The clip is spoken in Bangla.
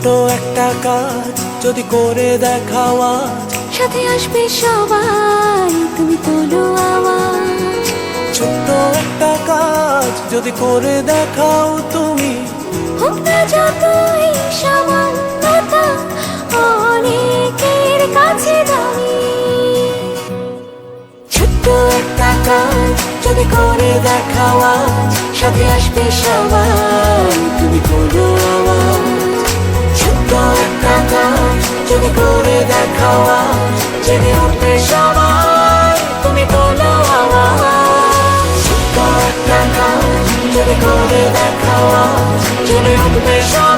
ছোট্ট একটা কাজ যদি করে দেখাও আজ, সাথে আসবে সবাই, তুমি তোলো আওয়াজ। ছোট্ট একটা কাজ যদি করে দেখাও তুমি, হোক না যতই সামান্যতা অনেকের কাছে দামি। ছোট্ট একটা কাজ যদি করে দেখাও আজ, সাথে আসবে সবাই, তুমি তোলো আওয়াজ। ছোট্ট একটা কাজ যদি করে দেখাও আজ, জেগে উঠবে সবাই, তুমি তোলো আওয়াজ। ছোট্ট একটা কাজ যদি করে দেখাও আজ, জেগে উঠবে সবাই।